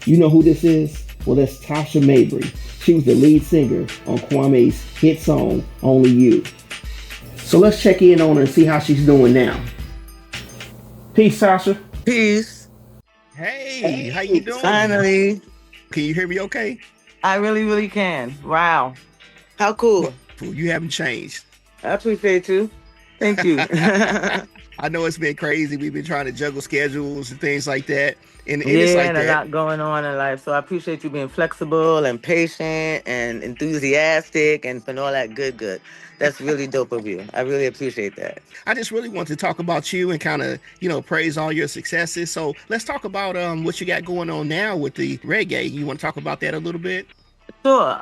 You know who this is? Well, that's Tasha Mabry. She was the lead singer on Kwame's hit song, Only You. So let's check in on her and see how she's doing now. Peace, Tasha. Peace. Hey, how you Hey, doing? Finally. Can you hear me okay? I really, really can. Wow. How cool. Wonderful. You haven't changed. I appreciate you. Thank you. I know it's been crazy. We've been trying to juggle schedules and things like that. And it's Yeah, like and a that. lot going on in life. So I appreciate you being flexible and patient and enthusiastic and all that good. That's really dope of you. I really appreciate that. I just really want to talk about you and kind of, praise all your successes. So let's talk about what you got going on now with the reggae. You want to talk about that a little bit? Sure.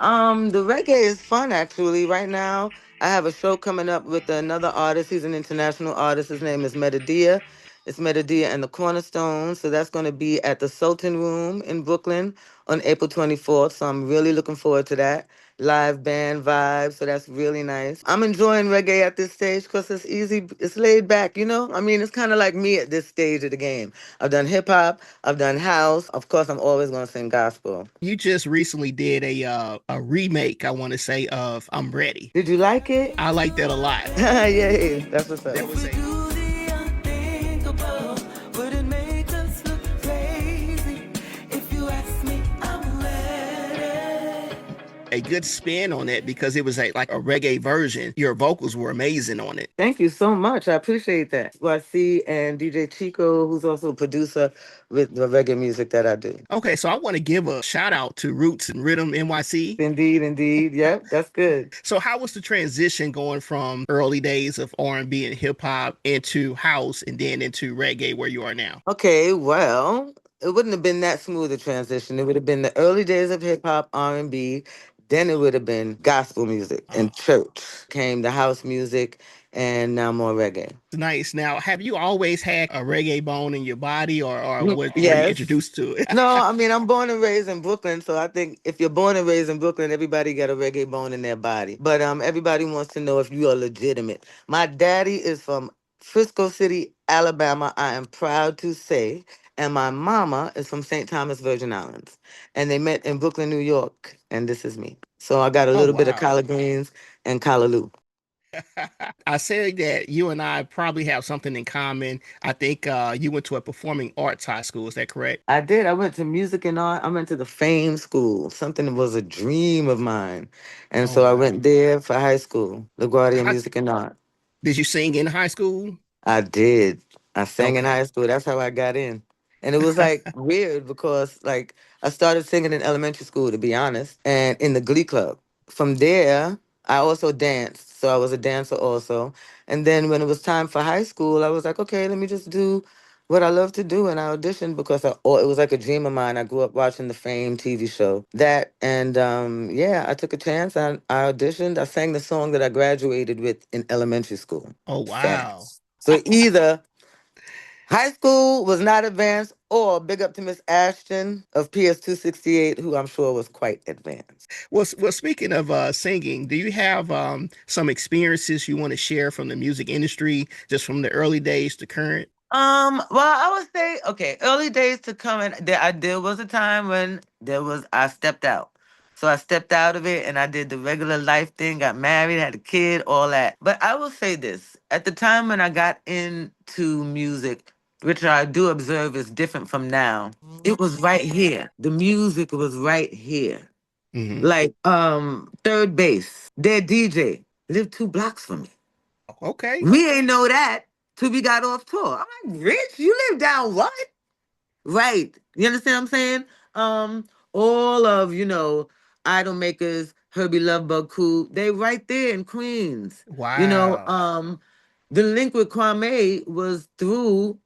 The reggae is fun actually. Right now, I have a show coming up with another artist. He's an international artist. His name is Metadia. It's Metadia and the Cornerstones. So that's going to be at the Sultan Room in Brooklyn on April 24th. So I'm really looking forward to that. Live band vibe. So that's really nice. I'm enjoying reggae at this stage because it's easy. It's laid back, you know? I mean, it's kind of like me at this stage of the game. I've done hip hop. I've done house. Of course, I'm always going to sing gospel. You just recently did a remake, I want to say, of I'm Ready. Did you like it? I like that a lot. Yay, that's what's up. There was a good spin on that because it was like a reggae version. Your vocals were amazing on it. Thank you so much. I appreciate that. YC and DJ Chico, who's also a producer with the reggae music that I do. Okay, so I want to give a shout out to Roots and Rhythm NYC. Indeed, indeed. Yep, that's good. So how was the transition going from early days of R&B and hip hop into house and then into reggae where you are now? Okay, well, it wouldn't have been that smooth a transition. It would have been the early days of hip hop, R&B. Then it would have been gospel music and church. Came the house music, and now more reggae. Nice. Now, have you always had a reggae bone in your body, or were you Yes. introduced to it? No, I mean, I'm born and raised in Brooklyn, so I think if you're born and raised in Brooklyn, everybody got a reggae bone in their body. But everybody wants to know if you are legitimate. My daddy is from Frisco City, Alabama. I am proud to say. And my mama is from St. Thomas, Virgin Islands. And they met in Brooklyn, New York. And this is me. So I got a Oh little bit of wow. collard greens and callaloo. I said that you and I probably have something in common. I think you went to a performing arts high school. Is that correct? I did. I went to music and art. I went to the Fame School. Something that was a dream of mine. And Oh so I wow. went there for high school, LaGuardia How, Music and Art. did you sing in high school? I did. I sang in Okay. high school. That's how I got in. And it was like weird because like I started singing in elementary school, to be honest, and in the glee club. From there, I also danced. So I was a dancer also. And then when it was time for high school, I was like, okay, let me just do what I love to do. And I auditioned because it was like a dream of mine. I grew up watching the Fame TV show. That and yeah, I took a chance. I auditioned. I sang the song that I graduated with in elementary school. Oh wow. Fast. So either high school was not advanced, or big up to Miss Ashton of PS 268, who I'm sure was quite advanced. Well, speaking of singing, do you have some experiences you want to share from the music industry, just from the early days to current? Well, I would say, okay, early days to come, and there was a time when I stepped out. So I stepped out of it and I did the regular life thing, got married, had a kid, all that. But I will say this, at the time when I got into music, which I do observe is different from now, it was right here. The music was right here. Hmm. Like third base, their DJ lived 2 blocks from me. Okay. We ain't know that till we got off tour. I'm like, Rich, you live down what? Right. You understand what I'm saying? All of, idol makers, Herbie Lovebug Cool, they right there in Queens. You know, Wow. the link with Kwame was through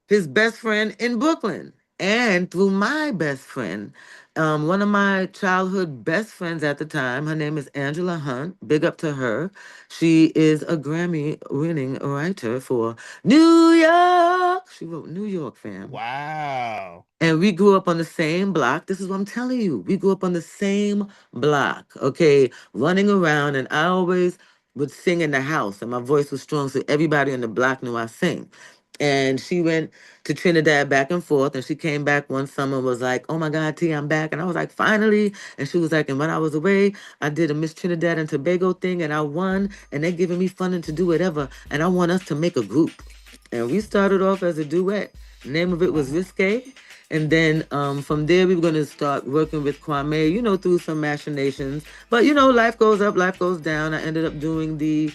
his best friend in Brooklyn and through my best friend. One of my childhood best friends at the time, her name is Angela Hunt. Big up to her. She is a Grammy winning writer for New York. She wrote New York, fam. Wow. And we grew up on the same block. This is what I'm telling you. We grew up on the same block, okay, running around. And I always would sing in the house, and my voice was strong, so everybody in the block knew I sing. And she went to Trinidad back and forth, and she came back one summer, was like, "Oh my God, T, I'm back." And I was like, "Finally." And she was like, "And when I was away, I did a Miss Trinidad and Tobago thing, and I won, and they're giving me funding to do whatever, and I want us to make a group." And we started off as a duet. The name of it was Wow. Risque. And then from there, we were going to start working with Kwame, through some machinations. But, life goes up, life goes down. I ended up doing the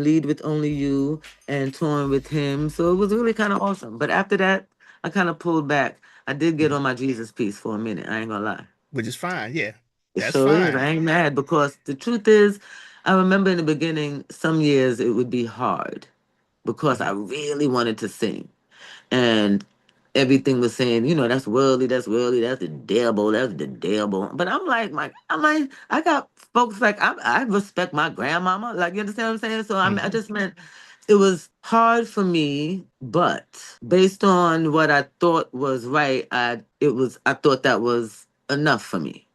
lead with Only You and touring with him. So it was really kind of awesome. But after that, I kind of pulled back. I did get Mhm. on my Jesus piece for a minute. I ain't gonna lie. Which is fine. Yeah, It that's sure is. fine. I ain't mad because the truth is, I remember in the beginning, some years it would be hard because I Mhm. really wanted to sing. And everything was saying, that's worldly, that's the devil, that's the devil. But I'm like, I got folks like I respect my grandmama. Like, you understand what I'm saying? So I Mhm. just meant it was hard for me, but based on what I thought was right, I thought that was enough for me.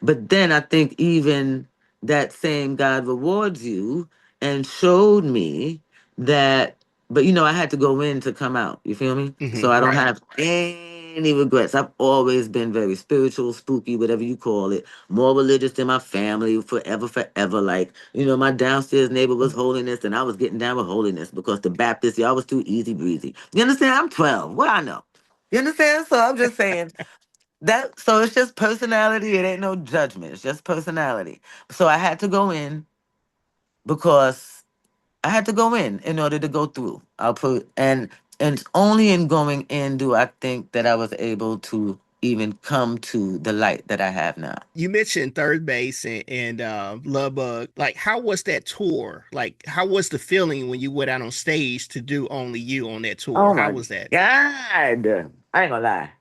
But then I think even that same God rewards you and showed me that, but I had to go in to come out. You feel me? So I don't Right. have any regrets. I've always been very spiritual, spooky, whatever you call it, more religious than my family, forever, forever. Like, my downstairs neighbor was holiness and I was getting down with holiness because the Baptists, y'all was too easy breezy. You understand? I'm 12. What I know? You understand? So I'm just saying, so it's just personality. It ain't no judgment. It's just personality. So I had to go in because I had to go in order to go through. And it's only in going in do I think that I was able to even come to the light that I have now. You mentioned Third Base and Love Bug. Like, how was that tour? Like, how was the feeling when you went out on stage to do Only You on that tour? Oh How my was that? God. I ain't gonna lie.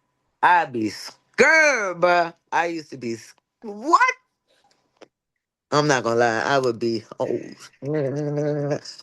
I'd be scared, bruh. I used to be what? I'm not gonna lie, I would be old.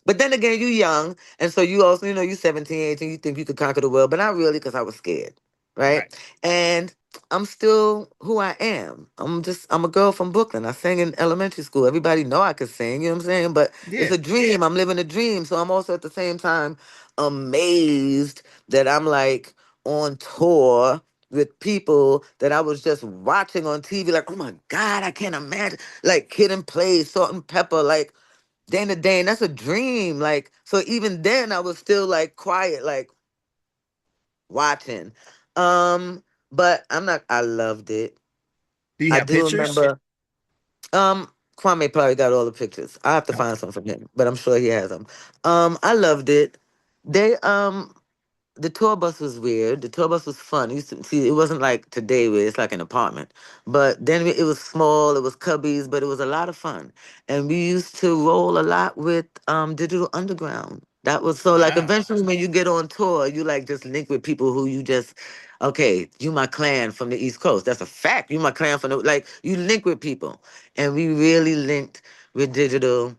But then again, you young, and so you also, you 17, 18, you think you could conquer the world, but not really because I was scared, right? Right. And I'm still who I am. I'm a girl from Brooklyn. I sang in elementary school. Everybody know I could sing, you know what I'm saying? But it's Yeah. a dream. I'm living a dream. So I'm also at the same time amazed that I'm like on tour with people that I was just watching on TV, like, oh my God, I can't imagine like Kid and Play, Salt and Pepper, like Dana Dane. That's a dream. Like, so even then I was still like quiet, like watching. Um, but I loved it. Do you I have do pictures? remember Kwame probably got all the pictures. I have to find Okay. some from him, but I'm sure he has them. I loved it. They the tour bus was weird. The tour bus was fun. You used to see, it wasn't like today where it's like an apartment. But then it was small, it was cubbies, but it was a lot of fun. And we used to roll a lot with Digital Underground. That was so like Wow. eventually when you get on tour, you like just link with people who you just, okay, you my clan from the East Coast. That's a fact. You my clan from the, like, you link with people. And we really linked with Digital.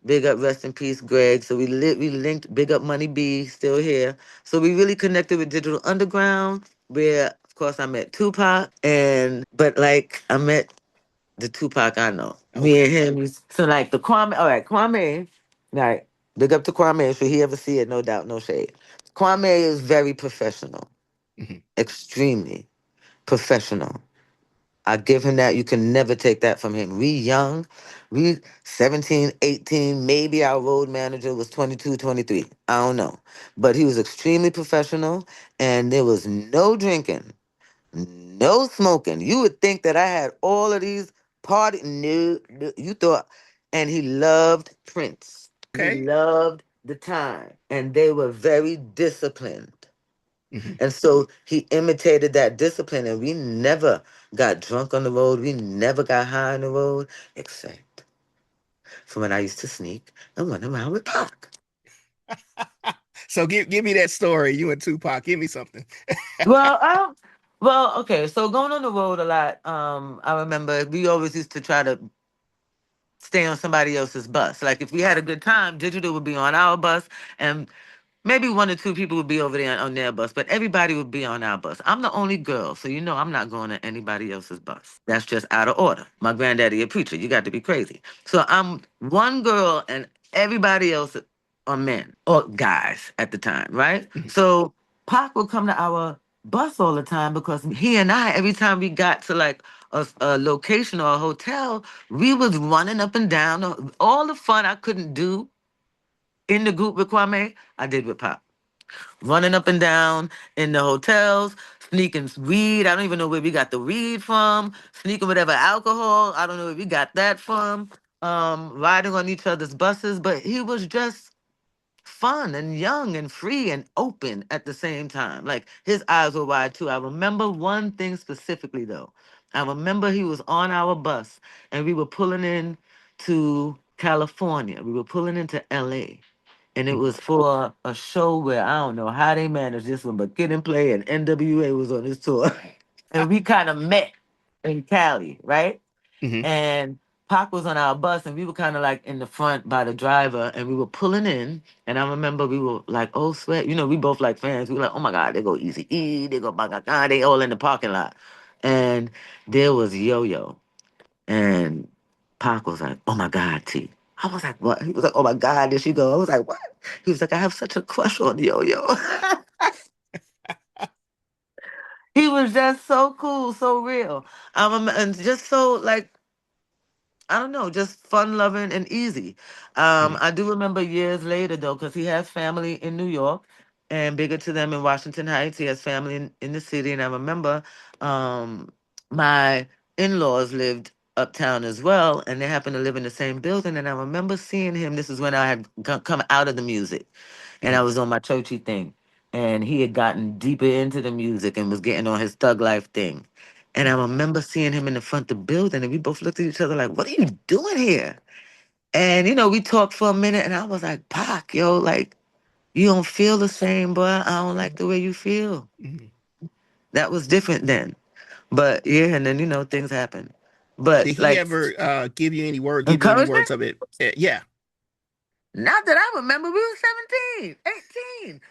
Big up, rest in peace, Greg. So we linked. Big up, Money B, still here. So we really connected with Digital Underground, where of course I met Tupac, but like I met the Tupac I know. Me Okay. and him. So like the Kwame. All right, Kwame. Like big up to Kwame. Should he ever see it? No doubt, no shade. Kwame is very professional, Mhm. extremely professional. I give him that. You can never take that from him. We young, we 17, 18. Maybe our road manager was 22, 23. I don't know. But he was extremely professional and there was no drinking, no smoking. You would think that I had all of these party. No, no, you thought. And he loved Prince. He Okay. loved the time. And they were very disciplined. Mhm. And so he imitated that discipline, and we never got drunk on the road. We never got high on the road, except for when I used to sneak and run around with Pac. So give me that story. You and Tupac. Give me something. Well, okay. So going on the road a lot. I remember we always used to try to stay on somebody else's bus. Like if we had a good time, Digital would be on our bus, and maybe one or two people would be over there on their bus, but everybody would be on our bus. I'm the only girl, so I'm not going to anybody else's bus. That's just out of order. My granddaddy a preacher. You got to be crazy. So I'm one girl and everybody else. or men or guys at the time, right? Mhm. So Pac would come to our bus all the time because he and I, every time we got to like a location or a hotel, we was running up and down. All the fun I couldn't do in the group with Kwame, I did with Pac. Running up and down in the hotels, sneaking weed. I don't even know where we got the weed from. Sneaking whatever alcohol. I don't know where we got that from. Riding on each other's buses. But he was just fun and young and free and open at the same time. Like his eyes were wide too. I remember one thing specifically though. I remember he was on our bus and we were pulling in to California. We were pulling into LA. And it Mhm. was for a show where I don't know how they managed this one, but Kid and Play and NWA was on this tour. And we kind of met in Cali, right? Mhm. And Pac was on our bus, and we were kind of like in the front by the driver, and we were pulling in. And I remember we were like, "Oh, sweat!" You know, we both like fans. We were like, "Oh my God, they go Easy E, they go Baga, they all in the parking lot." And there was Yo Yo, and Pac was like, "Oh my God, T." I was like, "What?" He was like, "Oh my God, there she go." I was like, "What?" He was like, "I have such a crush on Yo Yo." He was just so cool, so real, and just so like I don't know, just fun loving and easy. Mhm. I do remember years later though, because he has family in New York and bigger to them in Washington Heights. He has family in the city. And I remember um, my in laws lived uptown as well, and they happened to live in the same building. And I remember seeing him. This is when I had come out of the music and Mhm. I was on my churchy thing. And he had gotten deeper into the music and was getting on his thug life thing. And I remember seeing him in the front of the building, and we both looked at each other like, "What are you doing here?" And we talked for a minute, and I was like, "Pac, yo, like, you don't feel the same, but I don't like the way you feel." Mhm. That was different then. But yeah, and then things happen. But Did he like ever give you any word, give you any encouragement? words of it? Yeah. Not that I remember. We were 17, 18.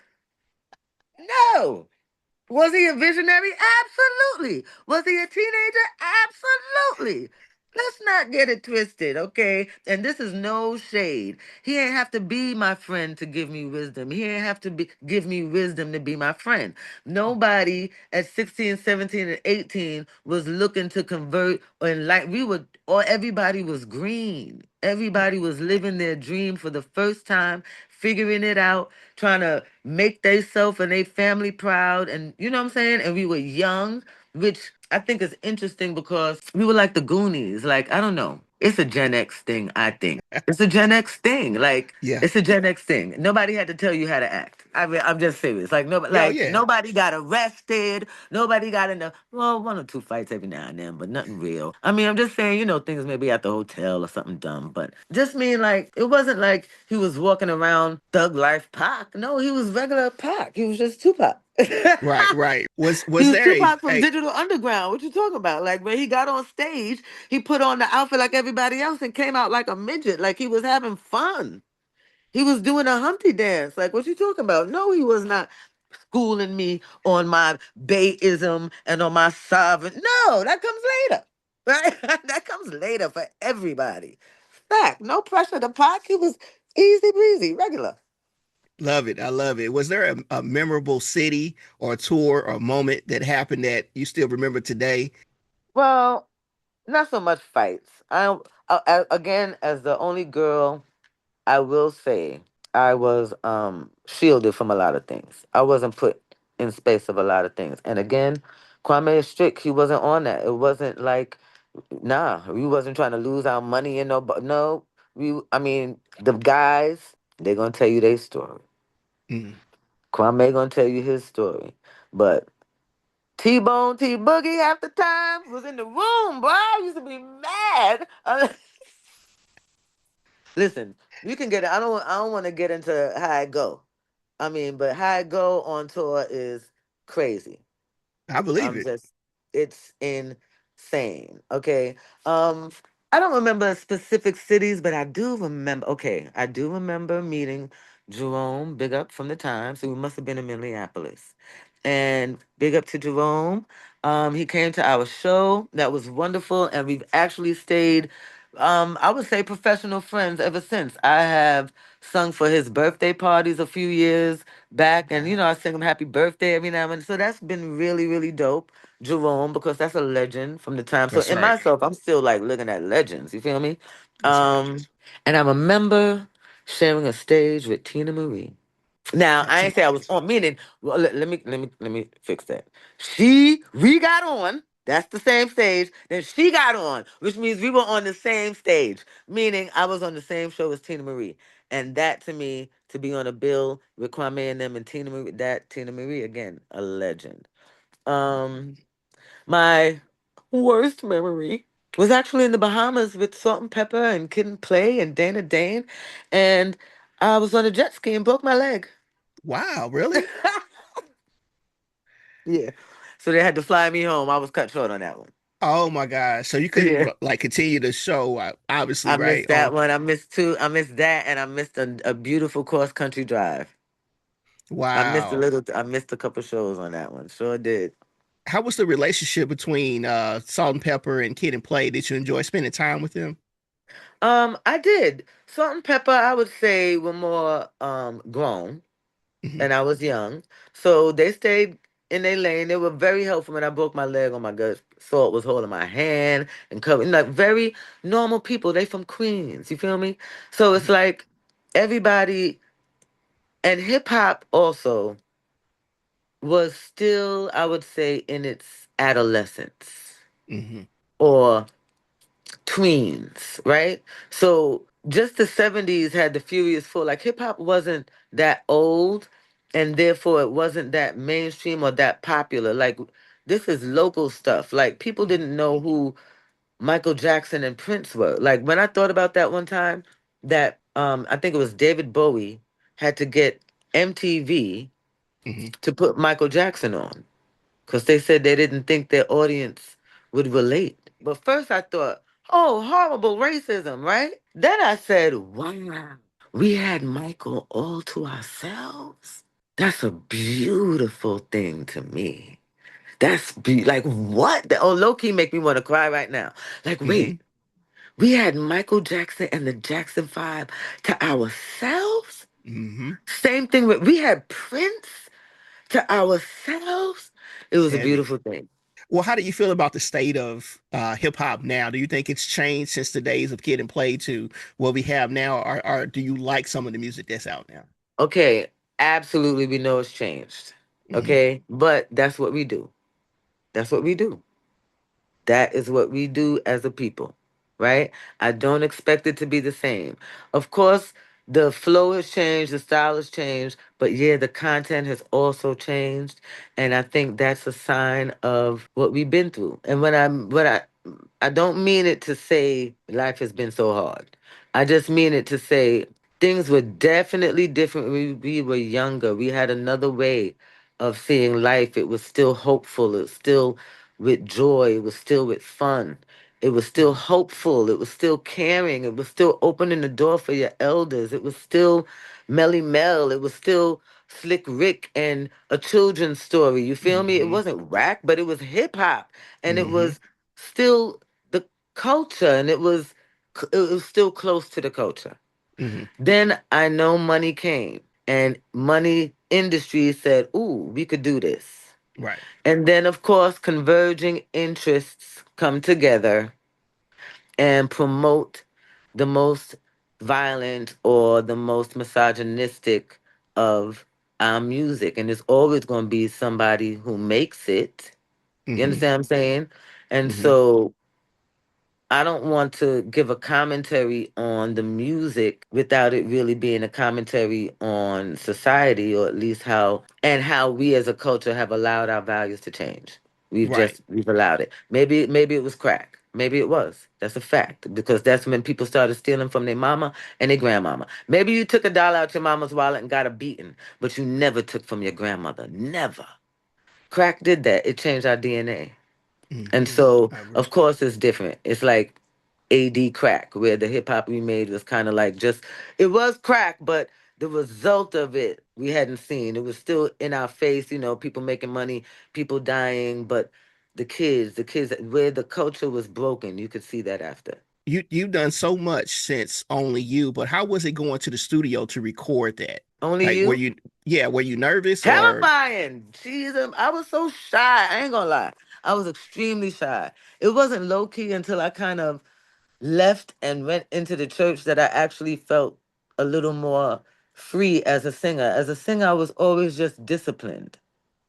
No. Was he a visionary? Absolutely. Was he a teenager? Absolutely. Let's not get it twisted, okay? And this is no shade. He ain't have to be my friend to give me wisdom. He ain't have to give me wisdom to be my friend. Nobody at 16, 17, and 18 was looking to convert and like we were or everybody was green. Everybody was living their dream for the first time, figuring it out, trying to make theyself and their family proud. And you know what I'm saying? And we were young, which I think is interesting because we were like the Goonies. Like, I don't know. It's a Gen X thing, I think. It's a Gen X thing. Like, Yeah. it's a Gen X thing. Nobody had to tell you how to act. I mean, I'm just serious. Yeah. Yeah. Nobody got arrested. Nobody got in the well, one or two fights every now and then, but nothing real. I mean, I'm just saying, things maybe at the hotel or something dumb, but just mean like it wasn't like he was walking around thug life Pac. No, he was regular Pac. He was just Tupac. Right. Right. He Was was there Tupac from a Digital Underground. What you talking about? Like when he got on stage, he put on the outfit like everybody else and came out like a midget, like he was having fun. He was doing a Humpty dance. Like what you talking about? No, he was not schooling me on my Bayism and on my sovereign. No, that comes later. Right? That comes later for everybody. Fact, no pressure to Pac. He was easy breezy, regular. love it? I love it. Was there a memorable city or tour or moment that happened that you still remember today? Well, not so much fights. Again, as the only girl, I will say I was shielded from a lot of things. I wasn't put in space of a lot of things. And again, Kwame is strict. He wasn't on that. It wasn't like nah, we wasn't trying to lose our money and no, but no, I mean, the guys, they're gonna tell you their story. Mm. Kwame gonna tell you his story, but T-Bone, T Boogie, half the time was in the room, bro. I used to be mad. Listen, you can get it. I don't want to get into how I go. I mean, but how I go on tour is crazy. I believe I'm it. just it's insane. Okay. Um I don't remember specific cities, but I do remember I do remember meeting Jerome, big up from the time. So we must have been in Minneapolis. And big up to Jerome. He came to our show. That was wonderful. And we've actually stayed. I would say professional friends ever since. I have sung for his birthday parties a few years back, and Wow. I sing him happy birthday every now and then. So that's been really, really dope. Jerome, because that's a legend from the time. So That's in right. myself, I'm still like looking at legends. You feel me? That's right. And I remember sharing a stage with Tina Marie. Now Talk I to ain't me. say I was on. Meaning, well, let me fix that. We got on. That's the same stage. Then she got on, which means we were on the same stage. Meaning I was on the same show as Tina Marie, and that to me to be on a bill with Kwame and them and Tina Marie, that Tina Marie again, a legend. Um, my worst memory was actually in the Bahamas with Salt and Pepper and Kid and Play and Dana Dane, and I was on a jet ski and broke my leg. Wow, really? Yeah. So they had to fly me home. I was cut short on that one. Oh my gosh. So you couldn't Yeah. like continue the show, obviously, I right? missed that one. I missed two. I missed that, and I missed a beautiful cross country drive. Wow. I missed a couple shows on that one. Sure did. How was the relationship between Salt and Pepper and Kid and Play? Did you enjoy spending time with them? I did. Salt and Pepper, I would say, were more grown, Hmm. and I was young, so they stayed in their lane. They were very helpful when I broke my leg on my gut. Salt was holding my hand and covering, like very normal people. They from Queens, you feel me? So it's like everybody, and hip hop also was still, I would say, in its adolescence Hmm. or tweens, right? So just the 70s had the Furious Four. Like hip hop wasn't that old, and therefore it wasn't that mainstream or that popular. Like this is local stuff. Like people didn't know who Michael Jackson and Prince were. Like when I thought about that one time, that I think it was David Bowie had to get MTV Hmm. to put Michael Jackson on because they said they didn't think their audience would relate. But first I thought, oh, horrible racism, right? Then I said, wow, we had Michael all to ourselves. That's a beautiful thing to me. Like what? Oh, low key make me want to cry right now. Like, Hmm. wait, we had Michael Jackson and the Jackson Five to ourselves. Hmm. Same thing with we had Prince to ourselves. It was a Heavy. beautiful thing. Well, how do you feel about the state of hip hop now? Do you think it's changed since the days of Kid and Play to what we have now, or do you like some of the music that's out now? Okay, absolutely, we know it's changed. Hmm. Okay, but that's what we do. That's what we do. That is what we do as a people, right? I don't expect it to be the same. Of course, the flow has changed, the style has changed, but yeah, the content has also changed, and I think that's a sign of what we've been through. And I don't mean it to say life has been so hard. I just mean it to say things were definitely different when we were younger. We had another way of seeing life. It was still hopeful. It was still with joy. It was still with fun. It was still hopeful. It was still caring. It was still opening the door for your elders. It was still Melly Mel. It was still Slick Rick and a children's story. You feel me? It Hmm. wasn't rap, but it was hip hop. And it Hmm. was still the culture. And it was still close to the culture. Hmm. Then I know money came. And money industry said, ooh, we could do this. Right. And then, of course, converging interests come together and promote the most violent or the most misogynistic of our music. And it's always going to be somebody who makes it. You Hmm. understand what I'm saying? And Hmm. so I don't want to give a commentary on the music without it really being a commentary on society, or at least how we as a culture have allowed our values to change. Right. We've allowed it. Maybe it was crack. Maybe it was. That's a fact because that's when people started stealing from their mama and their grandmama. Maybe you took $1 out your mama's wallet and got a beating, but you never took from your grandmother. Never. Crack did that. It changed our DNA. And Hmm. so, I agree. of course, it's different. It's like AD crack, where the hip hop we made was kind of like just, it was crack, but the result of it we hadn't seen. It was still in our face, people making money, people dying, but the kids, where the culture was broken, you could see that after. you've done so much since Only You, but how was it going to the studio to record that? Only Like, You? were you nervous or? Terrifying. Jesus, I was so shy. I ain't gonna lie. I was extremely shy. It wasn't low key until I kind of left and went into the church that I actually felt a little more free as a singer. As a singer, I was always just disciplined.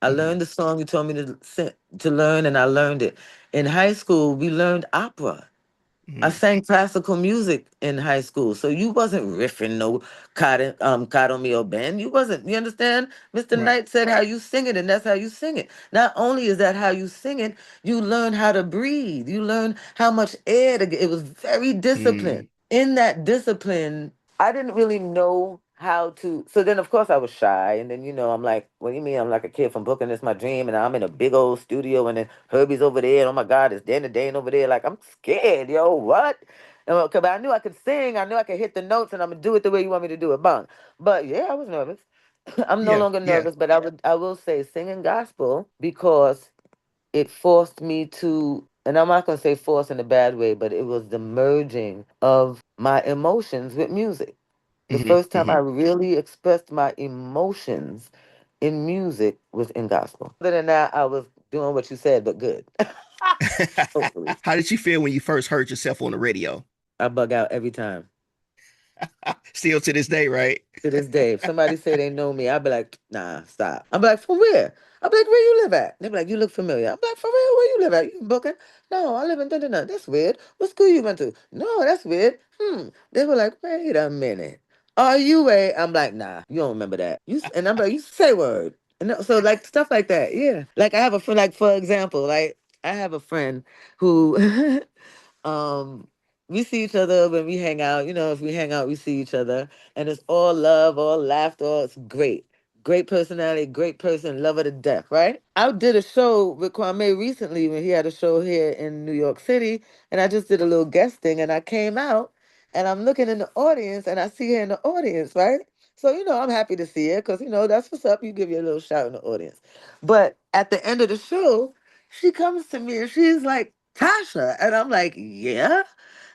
I Mhm, learned the song you told me to to learn, and I learned it. In high school, we learned opera. I mhm, sang classical music in high school, so you wasn't riffing no cotton me or band. You wasn't. You understand? Mr. right. Knight said how you sing it, and that's how you sing it. Not only is that how you sing it, you learn how to breathe. You learn how much air to get. It was very disciplined. Mm, In that discipline, I didn't really know how to. So then, of course, I was shy. And then, I'm like, what do you mean? I'm like a kid from Brooklyn. It's my dream. And I'm in a big old studio. And then Herbie's over there. And oh my God, it's Dan and Dane over there. Like, I'm scared, yo. What? Because I knew I could sing. I knew I could hit the notes. And I'm going to do it the way you want me to do it. Bang. But yeah, I was nervous. I'm no yeah, longer yeah. nervous. But I will say singing gospel because it forced me to, and I'm not going to say force in a bad way, but it was the merging of my emotions with music. The Hmm, first time I hmm. really expressed my emotions in music was in gospel. Other than that, I was doing what you said, but good. Hopefully. How did you feel when you first heard yourself on the radio? I bug out every time. Still to this day, right? To this day, if somebody say they know me, I'd be like, nah, stop. I'm like, from where? I'm like, where you live at? They be like, you look familiar. I'm like, for real, where you live at? You in Brooklyn? No, I live in Dundee. That's weird. What school you went to? No, that's weird. They were like, wait a minute. Are you a? I'm like, nah, you don't remember that. And I'm like, you say word. So like stuff like that. Yeah. Like I have a friend, like for example, like I have a friend who um we see each other when we hang out. If we hang out, we see each other, and it's all love, all laughter. It's great. Great personality, great person, love her to death, right? I did a show with Kwame recently when he had a show here in New York City, and I just did a little guest thing, and I came out, and I'm looking in the audience, and I see her in the audience, right? So, I'm happy to see her because, that's what's up. You give you a little shout in the audience. But at the end of the show, she comes to me and she's like, Tasha. And I'm like, yeah.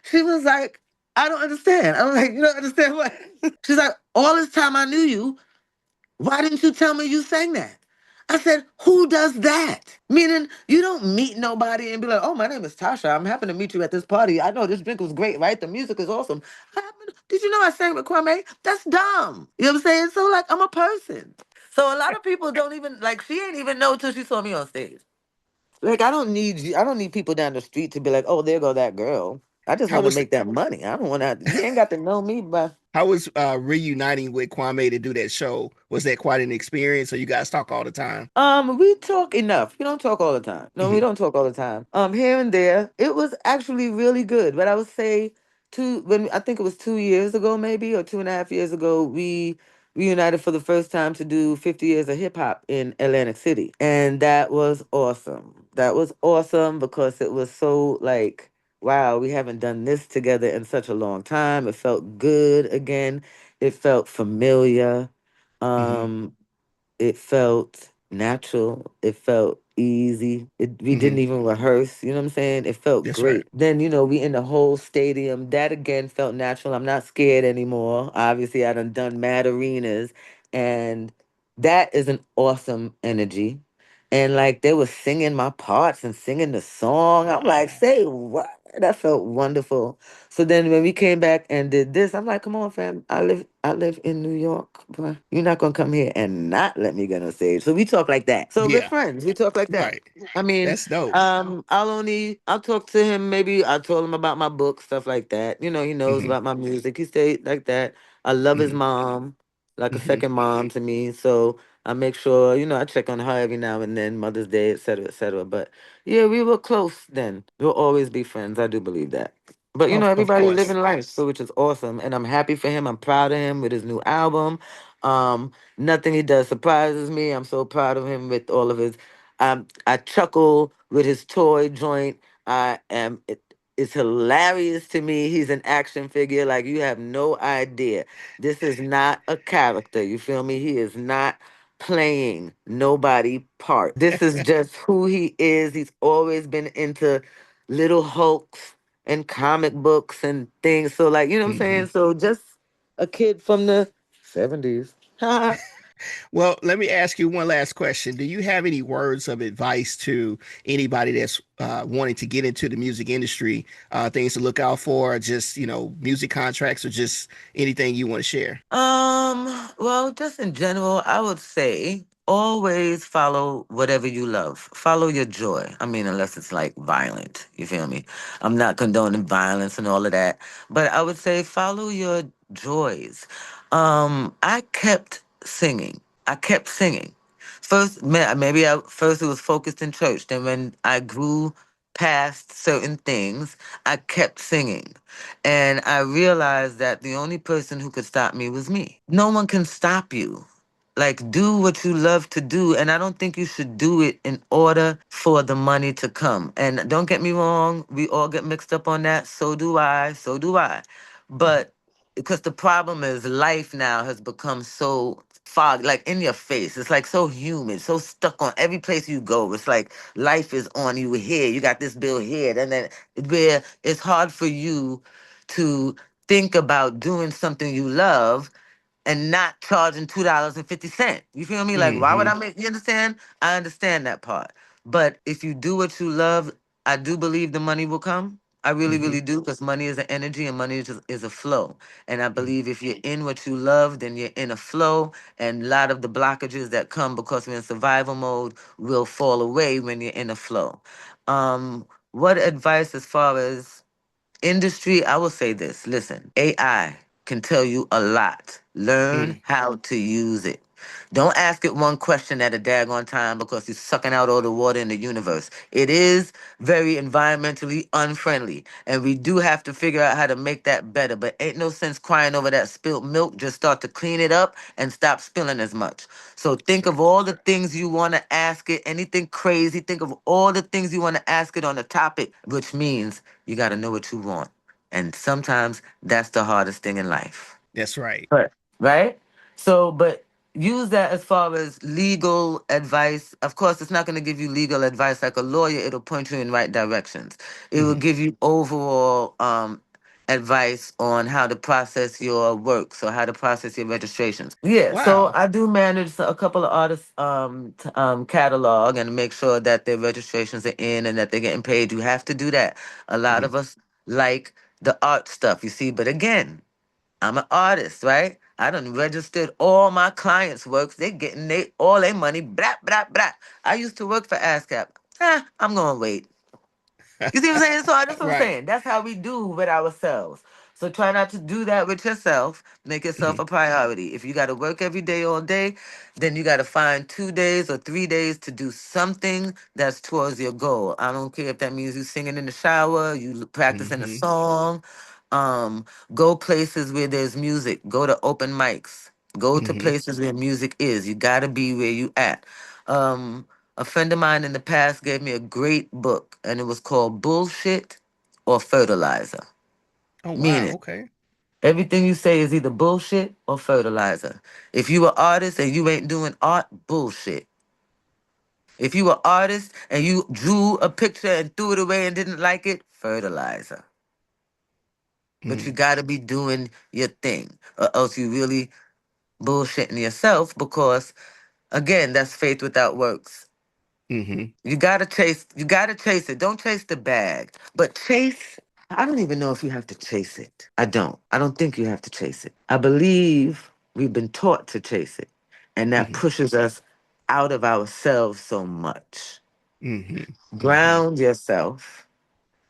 She was like, I don't understand. I'm like, you don't understand what? She's like, all this time I knew you. Why didn't you tell me you sang that? I said, who does that? Meaning, you don't meet nobody and be like, oh, my name is Tasha. I'm happy to meet you at this party. I know this drink was great, right? The music is awesome. Did you know I sang with Kwame? That's dumb. You know what I'm saying? So, like, I'm a person. So, a lot of people don't even, like, she ain't even know till she saw me on stage. Like, I don't need you. I don't need people down the street to be like, oh, there go that girl. I just How want to was make that money. I don't want to, you ain't got to know me, but how was reuniting with Kwame to do that show? Was that quite an experience? Or you guys talk all the time? we talk enough. We don't talk all the time. No, we Hmm, don't talk all the time. Here and there, it was actually really good. But I would say when I think it was 2 years ago, maybe, or 2.5 years ago, we reunited for the first time to do 50 years of hip hop in Atlantic City, and that was awesome. That was awesome because it was so like, wow, we haven't done this together in such a long time. It felt good again. It felt familiar. hmm, Um, it felt natural. It felt easy. We didn't hmm. even rehearse. You know what I'm saying? It felt That's right. great. Then, we in the whole stadium. That again felt natural. I'm not scared anymore. Obviously, I done mad arenas. And that is an awesome energy. And like they were singing my parts and singing the song. I'm like, say what? That felt wonderful. So then when we came back and did this, I'm like, come on, fam. I live in New York, bruh. You're not gonna come here and not let me get on stage. So we talk like that. So we're Yeah, friends. We talk like that. right. I mean, That's dope. I'll talk to him. Maybe I told him about my book, stuff like that. He knows Hmm, about my music. He stayed like that. I love his hmm, mom, like a hmm. second mom to me. So I make sure, I check on her every now and then, Mother's Day, etc., etc. But yeah, we were close then. We'll always be friends. I do believe that. But Of everybody course. living life, so which is awesome, and I'm happy for him. I'm proud of him with his new album. Nothing he does surprises me. I'm so proud of him with all of his. I chuckle with his toy joint. I am. It's hilarious to me. He's an action figure, like you have no idea. This is not a character. You feel me? He is not playing nobody part. This is just who he is. He's always been into little hulks and comic books and things. So like, you know what I'm saying? Hmm. So just a kid from the 70s. Well, let me ask you one last question. Do you have any words of advice to anybody that's wanting to get into the music industry? Things to look out for, just music contracts, or just anything you want to share? Well, just in general, I would say always follow whatever you love. Follow your joy. I mean, unless it's like violent. You feel me? I'm not condoning violence and all of that. But I would say follow your joys. I kept singing. I kept singing. First, maybe first it was focused in church. Then when I grew past certain things, I kept singing. And I realized that the only person who could stop me was me. No one can stop you. Like, do what you love to do. And I don't think you should do it in order for the money to come. And don't get me wrong, we all get mixed up on that. So do I. So do I. But because the problem is life now has become so fog, like in your face. It's like so humid, so stuck on every place you go. It's like life is on you here. You got this bill here. And then where it's hard for you to think about doing something you love and not charging $2.50. You feel me? Like, why would Hmm. I make? You understand? I understand that part. But if you do what you love, I do believe the money will come. I really, Hmm. really do, because money is an energy and money is a flow. And I believe if you're in what you love, then you're in a flow. And a lot of the blockages that come because we're in survival mode will fall away when you're in a flow. What advice as far as industry, I will say this. Listen, AI can tell you a lot. Learn Mm. how to use it. Don't ask it one question at a daggone time because you're sucking out all the water in the universe. It is very environmentally unfriendly, and we do have to figure out how to make that better. But ain't no sense crying over that spilled milk. Just start to clean it up and stop spilling as much. So That's think of right. all the things you want to ask it, anything crazy. Think of all the things you want to ask it on the topic, which means you got to know what you want. And sometimes that's the hardest thing in life. That's right. Right. Right? So, but use that as far as legal advice. Of course, it's not going to give you legal advice like a lawyer. It'll point you in right directions. It will Hmm. give you overall advice on how to process your work, so how to process your registrations. Yeah, so Wow. I do manage a couple of artists catalog and make sure that their registrations are in and that they're getting paid. You have to do that. A lot Hmm. of us like the art stuff, you see, but again, I'm an artist, right? I done registered all my clients' works. They getting all their money. Blah blah blah. I used to work for ASCAP. I'm gonna wait. You see what I'm saying? So that's what I'm Right. saying. That's how we do with ourselves. So try not to do that with yourself. Make yourself Hmm. a priority. If you got to work every day all day, then you got to find 2 days or 3 days to do something that's towards your goal. I don't care if that means you singing in the shower, you practicing a Hmm. song. Um, Go places where there's music. Go to open mics. Go to Hmm. places where music is. You got to be where you at. Um, a friend of mine in the past gave me a great book, and it was called Bullshit or Fertilizer. Oh wow. Meaning, Okay. everything you say is either bullshit or fertilizer. If you an artist and you ain't doing art, bullshit. If you an artist and you drew a picture and threw it away and didn't like it, fertilizer. But you Mm. gotta be doing your thing, or else you really bullshitting yourself because, again, that's faith without works. Hmm. You gotta chase it. Don't chase the bag, but chase. I don't even know if you have to chase it. I don't. I don't think you have to chase it. I believe we've been taught to chase it, and that Hmm. pushes us out of ourselves so much. Hmm. Hmm. Ground yourself,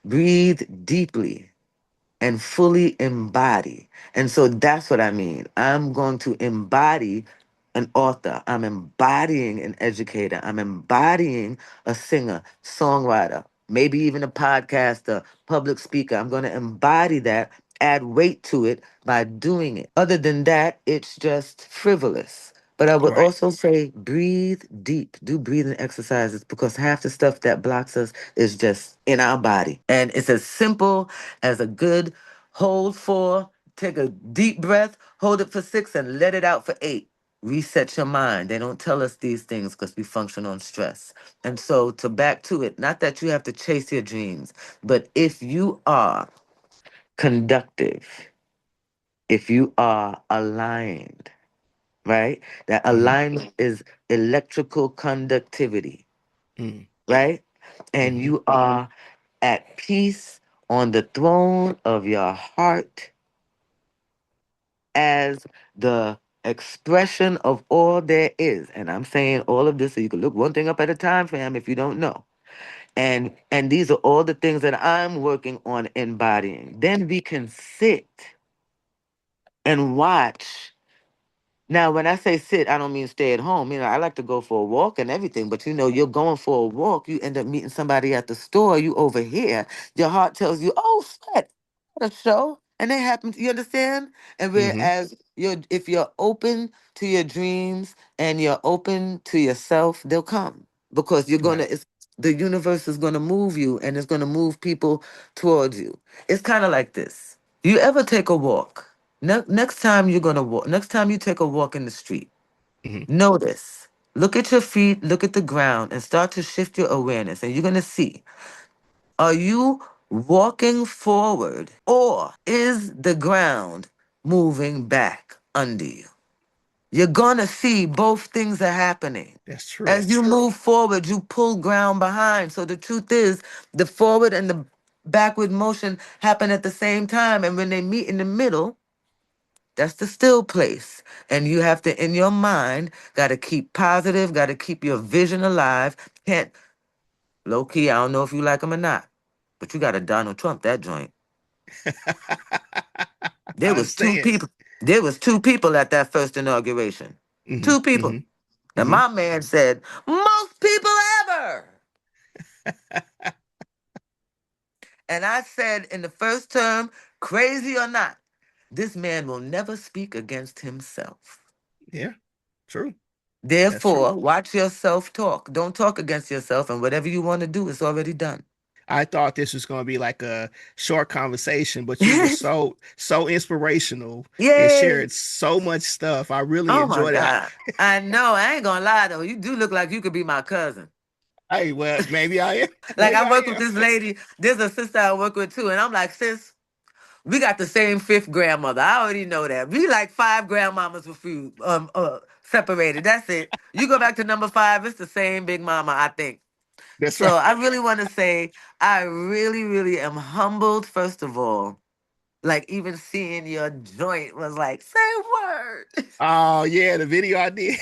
breathe deeply, and fully embody. And so that's what I mean. I'm going to embody an author. I'm embodying an educator. I'm embodying a singer, songwriter, maybe even a podcaster, public speaker. I'm going to embody that, add weight to it by doing it. Other than that, it's just frivolous. But I would Right. also say breathe deep. Do breathing exercises because half the stuff that blocks us is just in our body. And it's as simple as a good hold for, take a deep breath, hold it for 6, and let it out for 8. Reset your mind. They don't tell us these things because we function on stress. And so, to back to it, not that you have to chase your dreams, but if you are conductive, if you are aligned, right? That Mm-hmm. alignment is electrical conductivity, Mm-hmm. right? And Mm-hmm. you are at peace on the throne of your heart as the expression of all there is. And I'm saying all of this so you can look one thing up at a time, fam, if you don't know. And these are all the things that I'm working on embodying. Then we can sit and watch. Now, when I say sit, I don't mean stay at home. I like to go for a walk and everything, but you're going for a walk, you end up meeting somebody at the store, you over here. Your heart tells you, oh, sweat, a show. And they happen, you understand? And Mm-hmm. whereas if you're open to your dreams and you're open to yourself, they'll come because Right. the universe is gonna move you and it's gonna move people towards you. It's kind of like this. You ever take a walk? Next time you're gonna walk, next time you take a walk in the street, Mm-hmm. notice, look at your feet, look at the ground, and start to shift your awareness. And you're gonna see, are you walking forward or is the ground moving back under you? You're gonna see both things are happening. That's true. As you move forward, you pull ground behind. So the truth is, the forward and the backward motion happen at the same time. And when they meet in the middle, that's the still place. And you have to, in your mind, got to keep positive, got to keep your vision alive. Can't, low key, I don't know if you like him or not, but you got to Donald Trump that joint. I There was two understand. people. There was two people at that first inauguration. Mm-hmm. Two people. Mm-hmm. And Mm-hmm. my man said, most people ever. And I said in the first term, crazy or not, this man will never speak against himself. Yeah. True. That's true. Therefore, watch yourself talk. Don't talk against yourself, and whatever you want to do, it's already done. I thought this was going to be like a short conversation, but you were so inspirational and Yay! shared so much stuff. I really Oh my enjoyed it. God. I know. I ain't gonna lie though. You do look like you could be my cousin. Hey, well, maybe I am. Like Maybe I I work with am. this lady. There's a sister I work with too, and I'm like, sis, we got the same fifth grandmother. I already know that. We like five grandmamas with food, separated. That's it. You go back to number five, it's the same big mama, I think. That's So right. I really want to say, I really, really am humbled, first of all. Like even seeing your joint was like, say word. Oh yeah, the video I did.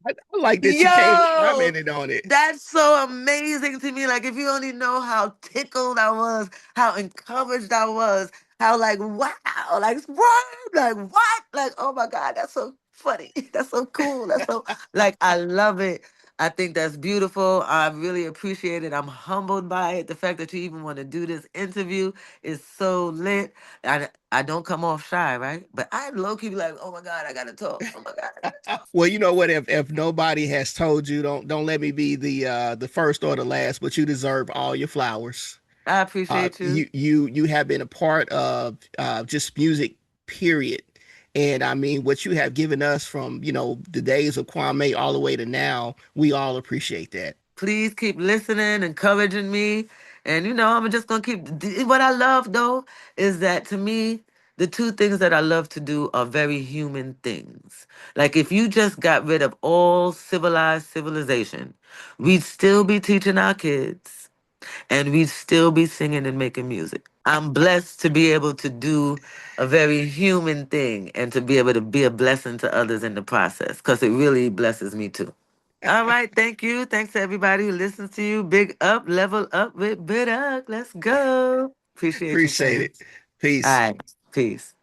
I like that you came and Yo, commented on it. that's so amazing to me. Like, if you only know how tickled I was, how encouraged I was, how like, wow, like, what? Like, what? Like, oh my God, that's so funny. That's so cool. That's so, like, I love it. I think that's beautiful. I really appreciate it. I'm humbled by it. The fact that you even want to do this interview is so lit. I don't come off shy, right? But I low key be like, oh my God, I gotta talk. Oh my God, I gotta talk. Well, you know what? If nobody has told you, don't let me be the first or the last, but you deserve all your flowers. I appreciate you. You have been a part of just music, period. And I mean, what you have given us from the days of Kwame all the way to now, we all appreciate that. Please keep listening, encouraging me. And I'm just gonna what I love though is that to me, the two things that I love to do are very human things. Like if you just got rid of all civilized civilization, we'd still be teaching our kids and we'd still be singing and making music. I'm blessed to be able to do a very human thing and to be able to be a blessing to others in the process because it really blesses me too. All right, thank you. Thanks to everybody who listens to you. Big up, level up with Bid Up. Let's go. Appreciate you, Appreciate fam. it. All Peace. right, peace.